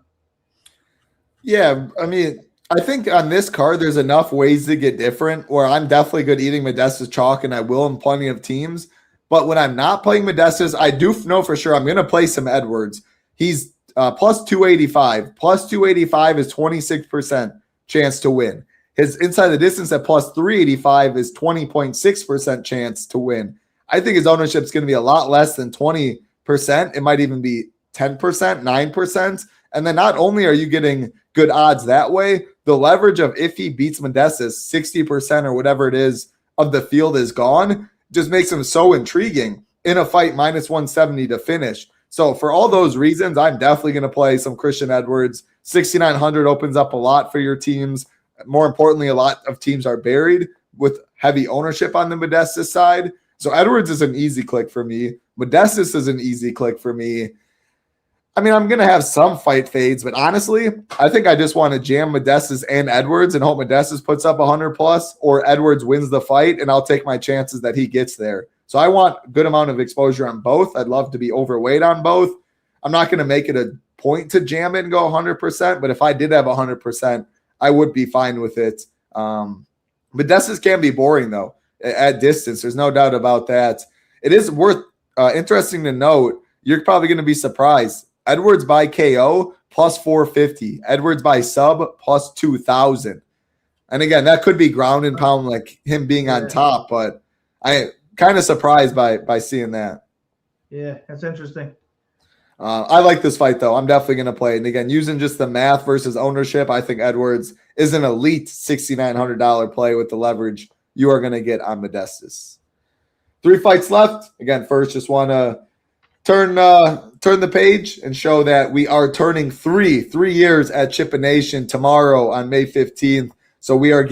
Speaker 2: Yeah, I mean, I think on this card, there's enough ways to get different where I'm definitely good eating Modestas chalk, and I will in plenty of teams. But when I'm not playing Modestas, I do know for sure I'm going to play some Edwards. He's plus 285. Plus 285 is 26% chance to win. His inside the distance at plus 385 is 20.6% chance to win. I think his ownership is going to be a lot less than 20%. It might even be 10%, 9%. And then not only are you getting good odds that way, the leverage of if he beats Modestas, 60% or whatever it is of the field is gone, just makes him so intriguing in a fight minus 170 to finish. So for all those reasons, I'm definitely going to play some Christian Edwards. 6,900 opens up a lot for your teams. More importantly, a lot of teams are buried with heavy ownership on the Modestas side. So Edwards is an easy click for me. Modestas is an easy click for me. I mean, I'm going to have some fight fades, but honestly, I think I just want to jam Modestas and Edwards and hope Modestas puts up 100 plus or Edwards wins the fight, and I'll take my chances that he gets there. So I want a good amount of exposure on both. I'd love to be overweight on both. I'm not going to make it a point to jam it and go 100%, but if I did have 100%, I would be fine with it. Modestas can be boring, though, at distance. There's no doubt about that. It is worth interesting to note, you're probably going to be surprised. Edwards by KO plus 450. Edwards by sub plus 2,000. And again, that could be ground and pound like him being on top, but I kind of surprised by seeing that.
Speaker 3: Yeah, that's interesting.
Speaker 2: I like this fight, though. I'm definitely going to play it. And again, using just the math versus ownership, I think Edwards is an elite $6,900 play with the leverage you are going to get on Modestas. 3 fights left. Again, first, just want to turn the page and show that we are turning 3 years at Chip Nation tomorrow on May 15th. So we are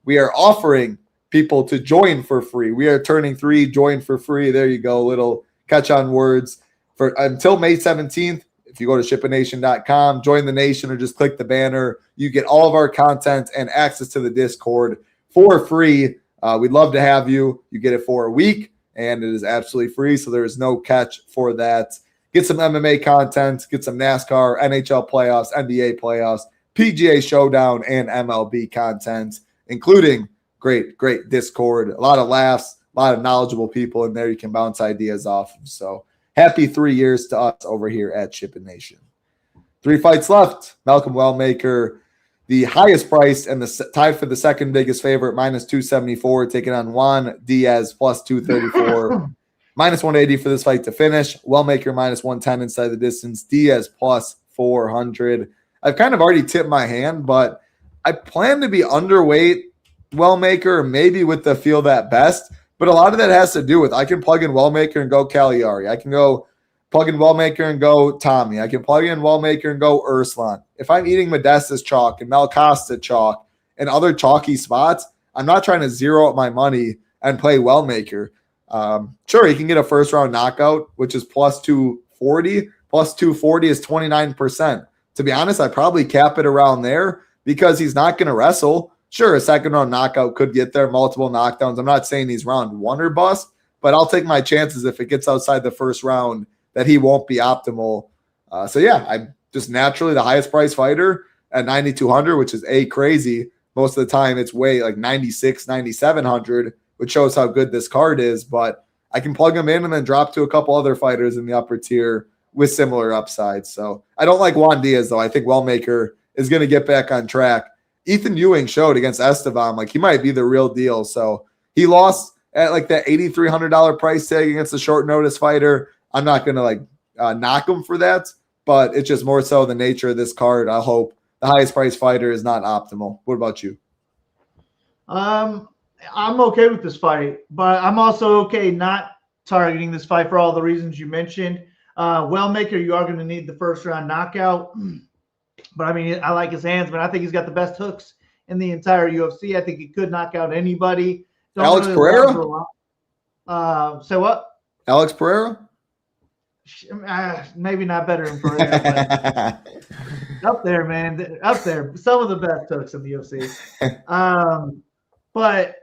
Speaker 2: we are offering people to join for free. We are turning 3, join for free. There you go, little catch on words. For until May 17th, if you go to shipnation.com, join the nation or just click the banner, you get all of our content and access to the Discord for free. We'd love to have you. You get it for a week, and it is absolutely free, so there is no catch for that. Get some MMA content, get some NASCAR, NHL playoffs, NBA playoffs, PGA Showdown, and MLB content, including great Discord, a lot of laughs, a lot of knowledgeable people in there you can bounce ideas off of. So happy 3 years to us over here at Chip Nation. 3 fights left. Malcolm Wellmaker, the highest price and tied for the second biggest favorite, minus 274, taking on Juan Diaz, plus 234. Minus 180 for this fight to finish. Wellmaker minus 110 inside the distance. Diaz plus 400. I've kind of already tipped my hand, but I plan to be underweight Wellmaker, maybe with the field at best. But a lot of that has to do with I can plug in Wellmaker and go Caliari. I can go plug in Wellmaker and go Tommy. I can plug in Wellmaker and go Erslan. If I'm eating Modesta's chalk and Mel Costa chalk and other chalky spots, I'm not trying to zero up my money and play Wellmaker. Sure, he can get a first-round knockout, which is plus 240. Plus 240 is 29%. To be honest, I probably cap it around there because he's not going to wrestle. Sure, a second-round knockout could get there, multiple knockdowns. I'm not saying he's round one or bust, but I'll take my chances if it gets outside the first round that he won't be optimal. So yeah, I'm just naturally the highest price fighter at 9,200, which is crazy. Most of the time it's way like 96, 9,700, which shows how good this card is. But I can plug him in and then drop to a couple other fighters in the upper tier with similar upsides. So I don't like Juan Diaz, though. I think Wellmaker is going to get back on track. Ethan Ewing showed against Esteban, like he might be the real deal. So he lost at like that $8,300 price tag against a short notice fighter. I'm not going to knock him for that, but it's just more so the nature of this card. I hope the highest price fighter is not optimal. What about you?
Speaker 3: I'm okay with this fight, but I'm also okay not targeting this fight for all the reasons you mentioned. Wellmaker, you are going to need the first round knockout. But I mean, I like his hands, but I think he's got the best hooks in the entire UFC. I think he could knock out anybody.
Speaker 2: Alex Pereira?
Speaker 3: Say what?
Speaker 2: Alex Pereira?
Speaker 3: Maybe not better than Pereira, but up there, man. Up there. Some of the best hooks in the UFC. But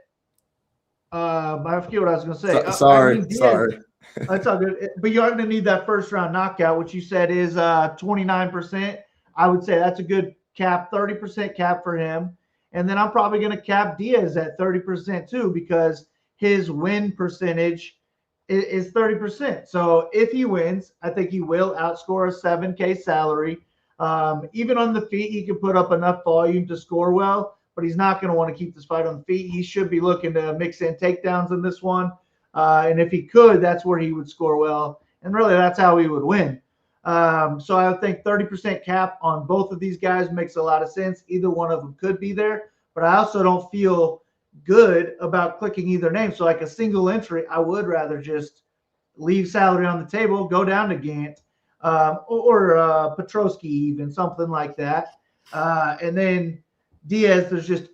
Speaker 3: I forget what I was going to say.
Speaker 2: Sorry.
Speaker 3: That's all good. But you are going to need that first round knockout, which you said is 29%. I would say that's a good cap, 30% cap for him. And then I'm probably going to cap Diaz at 30% too, because his win percentage is 30%. So if he wins, I think he will outscore a 7K salary. Even on the feet, he can put up enough volume to score well, but he's not going to want to keep this fight on the feet. He should be looking to mix in takedowns in this one. And if he could, that's where he would score well. And really, that's how he would win. So I think 30% cap on both of these guys makes a lot of sense. Either one of them could be there, but I also don't feel good about clicking either name. So like a single entry, I would rather just leave salary on the table, go down to Gantt or Petroski, even something like that. And then Diaz,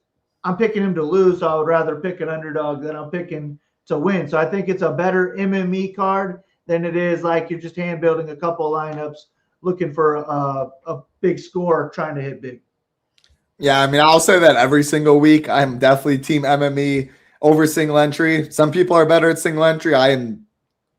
Speaker 3: I'm picking him to lose, so I would rather pick an underdog than I'm picking to win. So I think it's a better MME card than it is like you're just hand building a couple lineups looking for a big score trying to hit big.
Speaker 2: Yeah, I mean, I'll say that every single week. I'm definitely team MME over single entry. Some people are better at single entry. I am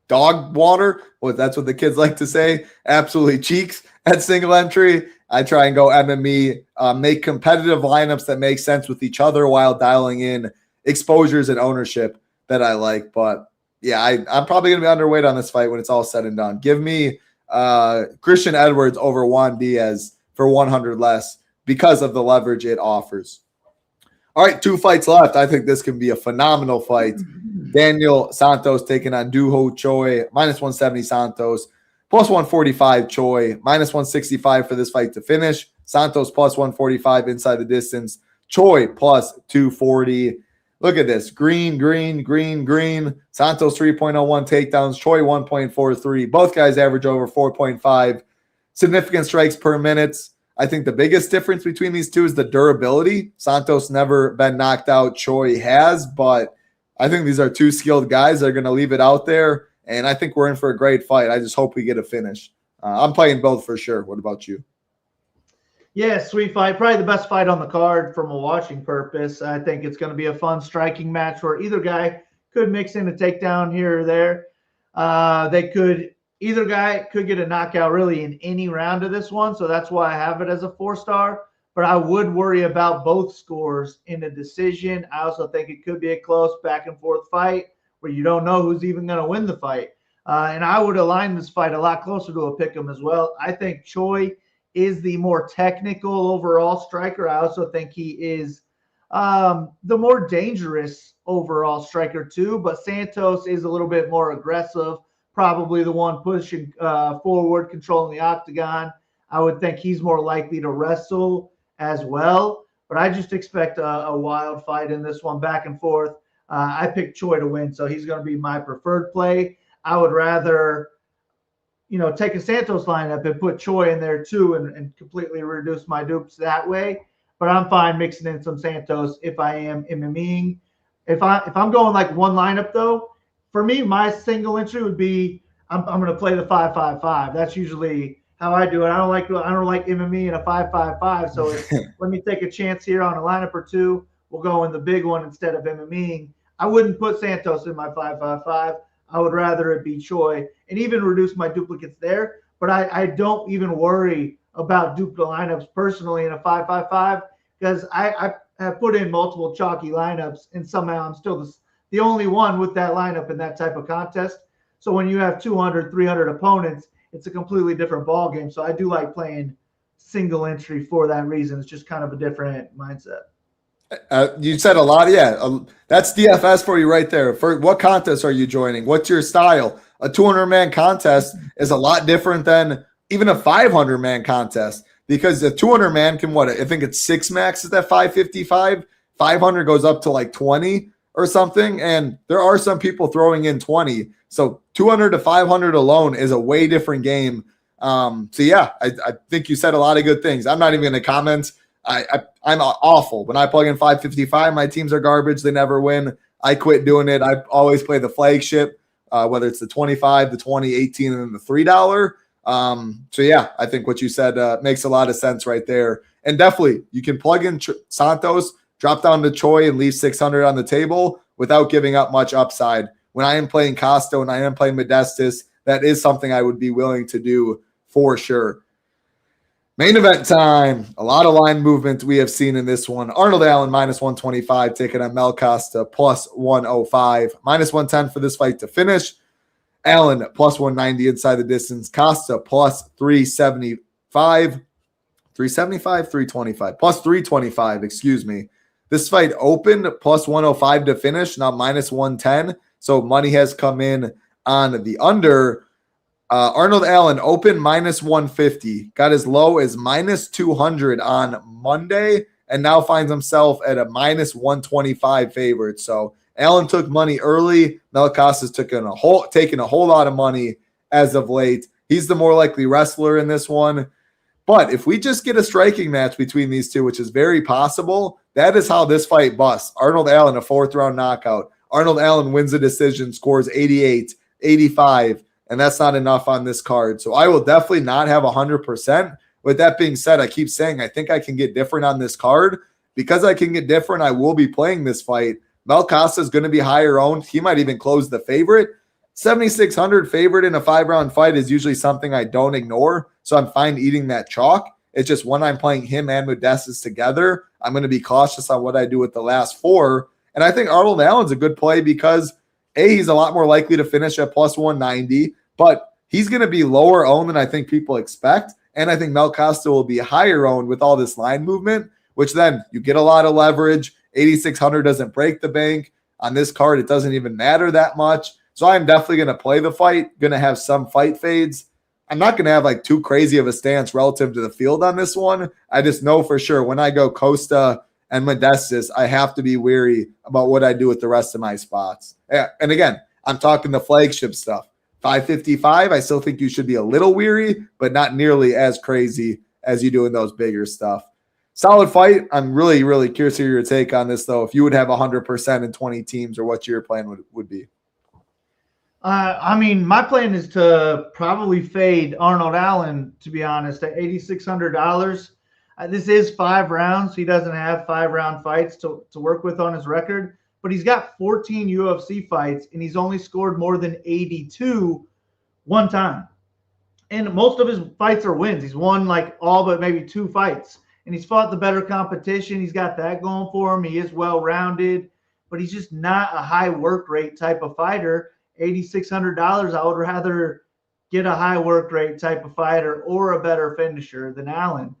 Speaker 2: dog water. Well, that's what the kids like to say. Absolutely cheeks at single entry. I try and go MME, make competitive lineups that make sense with each other while dialing in exposures and ownership that I like. But yeah, I'm probably going to be underweight on this fight when it's all said and done. Give me Christian Edwards over Juan Diaz for 100 less because of the leverage it offers. All right, 2 fights left. I think this can be a phenomenal fight. Daniel Santos taking on Doo-Ho Choi, minus 170 Santos, plus 145 Choi, minus 165 for this fight to finish. Santos plus 145 inside the distance. Choi plus 240. Look at this. Green. Santos 3.01 takedowns. Choi 1.43. Both guys average over 4.5 significant strikes per minute. I think the biggest difference between these two is the durability. Santos never been knocked out. Choi has, but I think these are two skilled guys that are going to leave it out there, and I think we're in for a great fight. I just hope we get a finish. I'm playing both for sure. What about you?
Speaker 3: Yeah, sweet fight. Probably the best fight on the card from a watching purpose. I think it's going to be a fun striking match where either guy could mix in a takedown here or there. Either guy could get a knockout really in any round of this one, so that's why I have it as a 4-star. But I would worry about both scores in a decision. I also think it could be a close back-and-forth fight where you don't know who's even going to win the fight. And I would align this fight a lot closer to a pick'em as well. I think Choi is the more technical overall striker. I also think he is the more dangerous overall striker too, but Santos is a little bit more aggressive, probably the one pushing forward, controlling the octagon. I would think he's more likely to wrestle as well, but I just expect a wild fight in this one, back and forth. I picked Choi to win, so he's going to be my preferred play. I would rather, take a Santos lineup and put Choi in there too and completely reduce my dupes that way. But I'm fine mixing in some Santos if I am MMEing. If I'm going like one lineup though, for me, my single entry would be I'm going to play the 5-5-5. That's usually how I do it. I don't like MME in a 5-5-5. So let me take a chance here on a lineup or two. We'll go in the big one instead of MMEing. I wouldn't put Santos in my 5-5-5. I would rather it be Choi and even reduce my duplicates there. But I don't even worry about duplicate lineups personally in a 5-5-5 because I have put in multiple chalky lineups and somehow I'm still the only one with that lineup in that type of contest. So when you have 200, 300 opponents, it's a completely different ball game. So I do like playing single entry for that reason. It's just kind of a different mindset.
Speaker 2: You said a lot. Yeah, that's DFS for you right there. For what contest are you joining? What's your style? A 200-man contest is a lot different than even a 500-man contest because a 200-man can I think it's 6 maxes at 555. 500 goes up to like 20 or something, and there are some people throwing in 20. So 200 to 500 alone is a way different game. So yeah, I think you said a lot of good things. I'm not even going to comment. I'm awful. When I plug in 555, my teams are garbage. They never win. I quit doing it. I always play the flagship, whether it's the 25, the 20, 18, and then the $3. So yeah, I think what you said makes a lot of sense right there. And definitely you can plug in Santos, drop down to Choi and leave 600 on the table without giving up much upside. When I am playing Costa and I am playing Modestus, that is something I would be willing to do for sure. Main event time. A lot of line movement we have seen in this one. Ardelean -125 taking on Mel Costa +105. -110 for this fight to finish. Allen +190 inside the distance. Costa +375. 375, 325. +325, excuse me. This fight opened +105 to finish, now -110. So money has come in on the under. Arnold Allen opened -150, got as low as -200 on Monday, and now finds himself at a -125 favorite. So Allen took money early. Mel Costa's taking a whole lot of money as of late. He's the more likely wrestler in this one. But if we just get a striking match between these two, which is very possible, that is how this fight busts. Arnold Allen, a 4th-round knockout. Arnold Allen wins a decision, scores 88, 85. And that's not enough on this card. So I will definitely not have 100%. With that being said, I keep saying I think I can get different on this card. Because I can get different, I will be playing this fight. Mel Costa is going to be higher owned. He might even close the favorite. 7,600 favorite in a 5-round fight is usually something I don't ignore. So I'm fine eating that chalk. It's just when I'm playing him and Modestus together, I'm going to be cautious on what I do with the last 4. And I think Arnold Allen's a good play because he's a lot more likely to finish at +190, but he's going to be lower owned than I think people expect. And I think Mel Costa will be higher owned with all this line movement, which then you get a lot of leverage. 8,600 doesn't break the bank. On this card, it doesn't even matter that much. So I'm definitely going to play the fight, going to have some fight fades. I'm not going to have like too crazy of a stance relative to the field on this one. I just know for sure when I go Costa and Modestus, I have to be wary about what I do with the rest of my spots. Yeah, and again, I'm talking the flagship stuff. 555, I still think you should be a little weary, but not nearly as crazy as you do in those bigger stuff. Solid fight. I'm really, really curious to hear your take on this, though. If you would have 100% in 20 teams or what your plan would be.
Speaker 3: I mean, my plan is to probably fade Arnold Allen, to be honest, at $8,600. This is 5 rounds. He doesn't have 5-round fights to work with on his record, but he's got 14 UFC fights, and he's only scored more than 82 one time. And most of his fights are wins. He's won like all but maybe 2 fights, and he's fought the better competition. He's got that going for him. He is well-rounded, but he's just not a high work rate type of fighter. $8,600, I would rather get a high work rate type of fighter or a better finisher than Allen.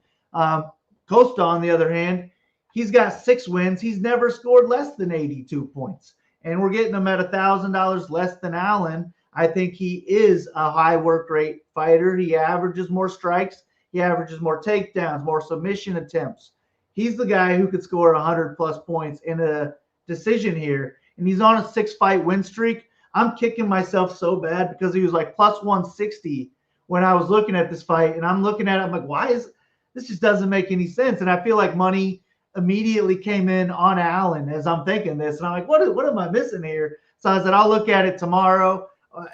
Speaker 3: Costa, on the other hand, he's got 6 wins. He's never scored less than 82 points. And we're getting him at $1,000 less than Allen. I think he is a high work rate fighter. He averages more strikes. He averages more takedowns, more submission attempts. He's the guy who could score 100-plus points in a decision here. And he's on a 6-fight win streak. I'm kicking myself so bad because he was like plus 160 when I was looking at this fight. And I'm looking at it, I'm like, why is this just doesn't make any sense? And I feel like money immediately came in on Allen as I'm thinking this. And I'm like, what am I missing here? So I said, I'll look at it tomorrow.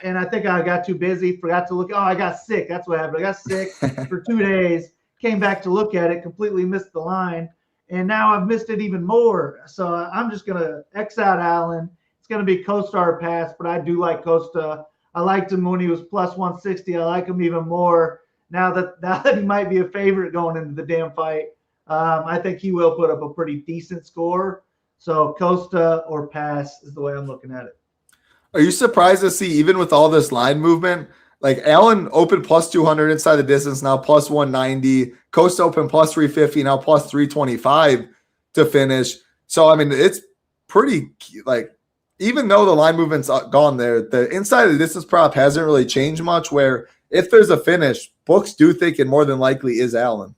Speaker 3: And I think I got too busy, forgot to look. Oh, I got sick. That's what happened. I got sick for 2 days, came back to look at it, completely missed the line. And now I've missed it even more. So I'm just going to X out Allen. It's going to be Costa or pass, but I do like Costa. I liked him when he was plus 160. I like him even more now that he might be a favorite going into the damn fight. I think he will put up a pretty decent score. So Costa or pass is the way I'm looking at it.
Speaker 2: Are you surprised to see, even with all this line movement, like Allen opened plus 200 inside the distance, now plus 190. Costa opened plus 350, now plus 325 to finish. So, I mean, it's pretty, like, even though the line movement's gone there, the inside of the distance prop hasn't really changed much, where if there's a finish, books do think it more than likely is Allen.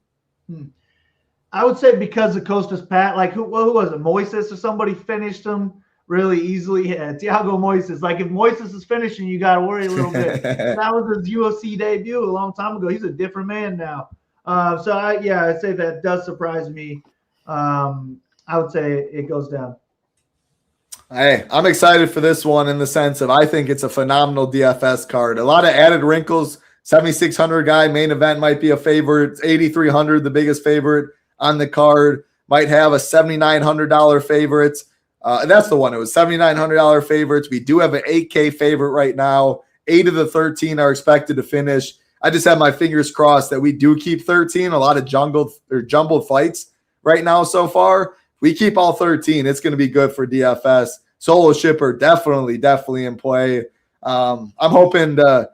Speaker 3: I would say because of Costa's pat, like who was it, Moises or somebody finished him really easily. Yeah, Thiago Moises. Like if Moises is finishing, you got to worry a little bit. That was his UFC debut a long time ago. He's a different man now. So I'd say that does surprise me. I would say it goes down.
Speaker 2: Hey, I'm excited for this one in the sense of I think it's a phenomenal DFS card. A lot of added wrinkles. 7,600 guy main event might be a favorite. 8,300 the biggest favorite on the card. Might have a $7,900 favorites. That's the one. It was $7,900 favorites. We do have an 8K favorite right now. 8 of the 13 are expected to finish. I just have my fingers crossed that we do keep 13. A lot of jumbled fights right now so far. We keep all 13. It's going to be good for DFS. Solo shipper definitely in play. I'm hoping to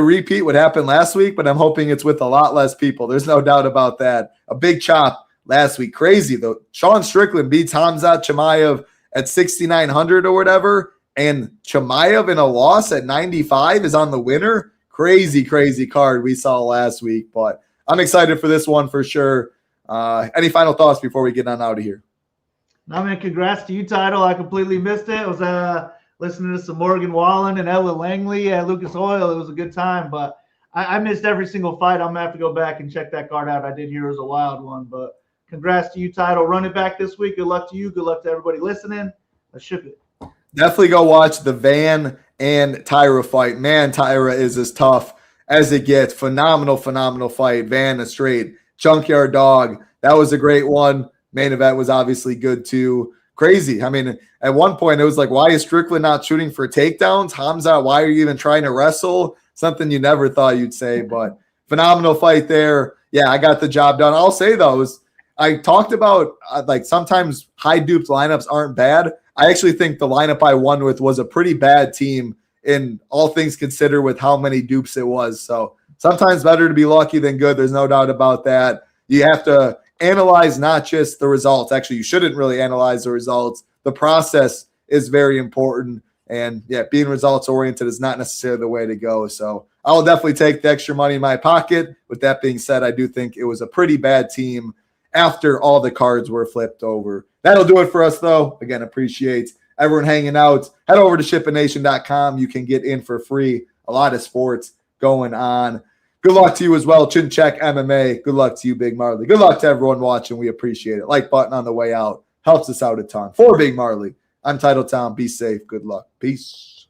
Speaker 2: repeat what happened last week, but I'm hoping it's with a lot less people. There's no doubt about that. A big chop last week. Crazy, though. Sean Strickland beats Khamzat Chimaev at 6,900 or whatever, and Chimaev in a loss at 95 is on the winner. Crazy card we saw last week, but I'm excited for this one for sure. Any final thoughts before we get on out of here?
Speaker 3: No, man, congrats to you, Title. I completely missed it. I was listening to some Morgan Wallen and Ella Langley at Lucas Oil. It was a good time, but I missed every single fight. I'm going to have to go back and check that card out. I did hear it was a wild one, but congrats to you, Title. Run it back this week. Good luck to you. Good luck to everybody listening. Let's ship it.
Speaker 2: Definitely go watch the Van and Tyra fight. Man, Tyra is as tough as it gets. Phenomenal fight. Van, a straight junkyard dog. That was a great one. Main event was obviously good too. Crazy. I mean, at one point it was like, why is Strickland not shooting for takedowns? Khamzat, why are you even trying to wrestle? Something you never thought you'd say, but phenomenal fight there. Yeah, I got the job done. I'll say those. I talked about like sometimes high duped lineups aren't bad. I actually think the lineup I won with was a pretty bad team in all things considered with how many dupes it was. So sometimes better to be lucky than good. There's no doubt about that. You have to analyze not just the results. Actually, you shouldn't really analyze the results. The process is very important. And yeah, being results oriented is not necessarily the way to go. So I will definitely take the extra money in my pocket. With that being said, I do think it was a pretty bad team after all the cards were flipped over. That'll do it for us, though. Again, appreciate everyone hanging out. Head over to shippingnation.com. You can get in for free. A lot of sports going on. Good luck to you as well. Chin Check MMA. Good luck to you, Big Marley. Good luck to everyone watching. We appreciate it. Like button on the way out. Helps us out a ton. For Big Marley, I'm Title Town. Be safe. Good luck. Peace.